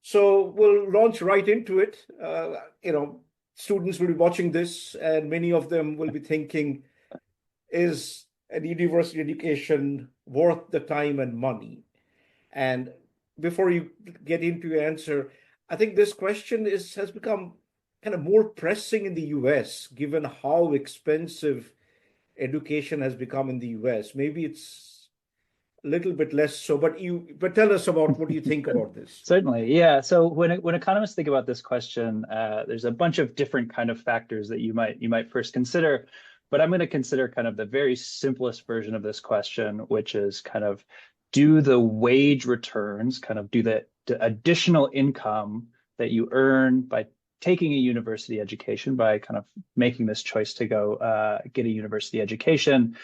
So we'll launch right into it. Students will be watching this, and many of them will be thinking, is an university education worth the time and money? And before you get into your answer, I think this question has become kind of more pressing in the US, given how expensive education has become in the US. Maybe it's a little bit less so, but tell us about what you think about this. Certainly, yeah. So when economists think about this question, there's a bunch of different kind of factors that you might first consider, but I'm going to consider kind of the very simplest version of this question, which is kind of do the wage returns, kind of do the additional income that you earn by taking a university education, by kind of making this choice to go get a university education,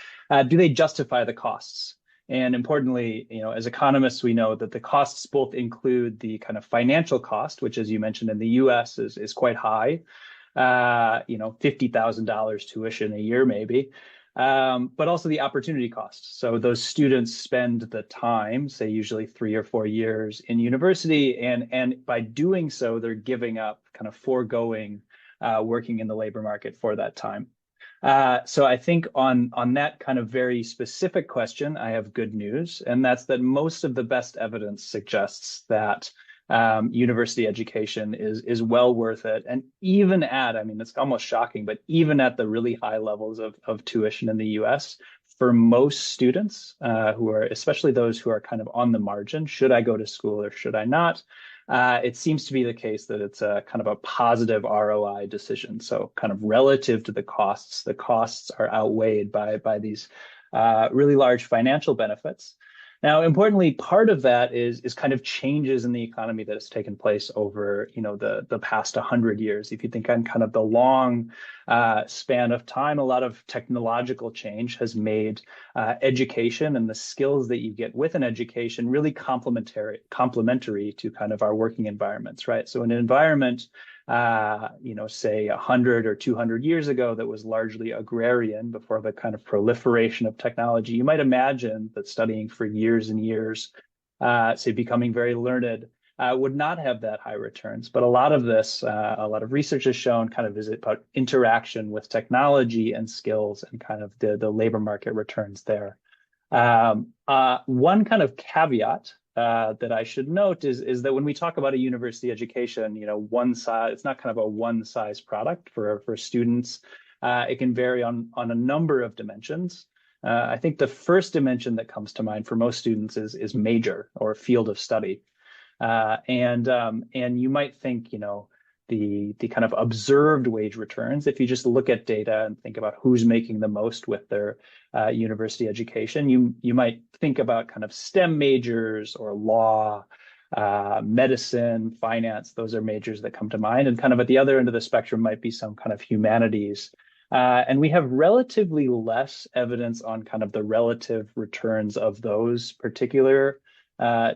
do they justify the costs? And importantly, as economists, we know that the costs both include the kind of financial cost, which, as you mentioned, in the U.S. is quite high, $50,000 tuition a year maybe, but also the opportunity cost. So those students spend the time, say usually 3 or 4 years in university, and by doing so, they're giving up, kind of foregoing working in the labor market for that time. So I think on that kind of very specific question, I have good news, and that's that most of the best evidence suggests that university education is well worth it. And even at, I mean, it's almost shocking, but even at the really high levels of tuition in the US, for most students who are, especially those who are kind of on the margin, should I go to school or should I not? It seems to be the case that it's a kind of a positive ROI decision. So kind of relative to the costs are outweighed by these really large financial benefits. Now, importantly, part of that is kind of changes in the economy that has taken place over, the past 100 years. If you think on kind of the long span of time, a lot of technological change has made education and the skills that you get with an education really complementary to kind of our working environments, right? So an environment say 100 or 200 years ago that was largely agrarian before the kind of proliferation of technology, you might imagine that studying for years and years, say becoming very learned, would not have that high returns. But a lot of research has shown kind of is about interaction with technology and skills and kind of the labor market returns there. One kind of caveat that I should note is that when we talk about a university education, one size, it's not kind of a one size product for students. It can vary on a number of dimensions. I think the first dimension that comes to mind for most students is major or field of study. And you might think, the kind of observed wage returns, if you just look at data and think about who's making the most with their university education, you might think about kind of STEM majors or law, medicine, finance. Those are majors that come to mind. And kind of at the other end of the spectrum might be some kind of humanities. And we have relatively less evidence on kind of the relative returns of those particular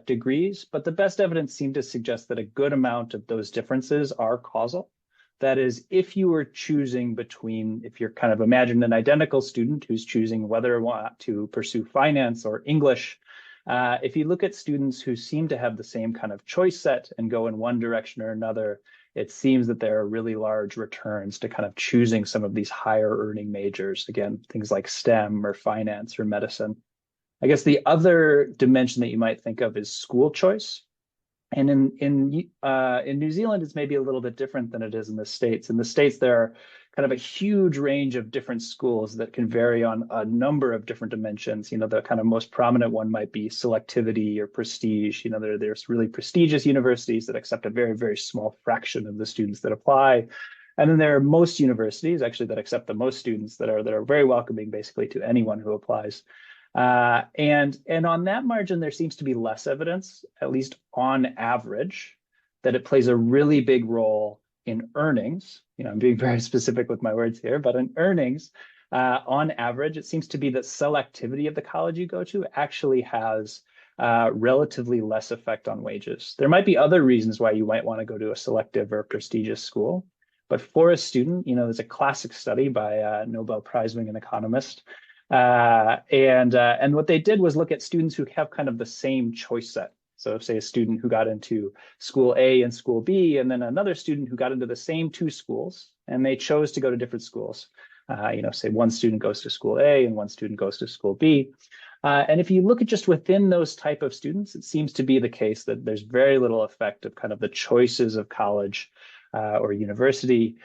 degrees, but the best evidence seemed to suggest that a good amount of those differences are causal. That is, if you were choosing between, if you're kind of imagine an identical student who's choosing whether or not to pursue finance or English, if you look at students who seem to have the same kind of choice set and go in one direction or another, it seems that there are really large returns to kind of choosing some of these higher earning majors. Again, things like STEM or finance or medicine. I guess the other dimension that you might think of is school choice. And in New Zealand, it's maybe a little bit different than it is in the States. In the States, there are kind of a huge range of different schools that can vary on a number of different dimensions. The kind of most prominent one might be selectivity or prestige. There's really prestigious universities that accept a very, very small fraction of the students that apply. And then there are most universities actually that accept the most students that are very welcoming basically to anyone who applies. And on that margin, there seems to be less evidence, at least on average, that it plays a really big role in earnings. I'm being very specific with my words here, but in earnings, on average, it seems to be that selectivity of the college you go to actually has relatively less effect on wages. There might be other reasons why you might want to go to a selective or prestigious school, but for a student, there's a classic study by a Nobel Prize-winning economist. And what they did was look at students who have kind of the same choice set. So say a student who got into school A and school B, and then another student who got into the same two schools, and they chose to go to different schools. Say one student goes to school A and one student goes to school B. And if you look at just within those type of students, it seems to be the case that there's very little effect of kind of the choices of college or university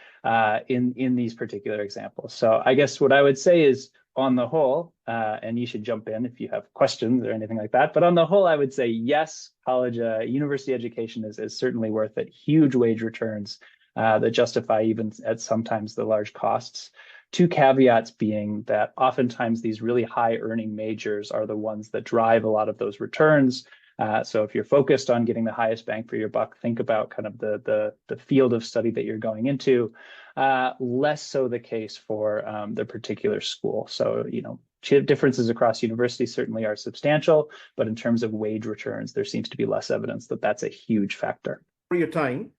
in these particular examples. So I guess what I would say is, on the whole, and you should jump in if you have questions or anything like that, but on the whole, I would say yes, college, university education is certainly worth it. Huge wage returns that justify even at sometimes the large costs. Two caveats being that oftentimes these really high earning majors are the ones that drive a lot of those returns. So if you're focused on getting the highest bang for your buck, think about kind of the field of study that you're going into. Less so the case for the particular school. So, differences across universities certainly are substantial, but in terms of wage returns, there seems to be less evidence that that's a huge factor. For your time.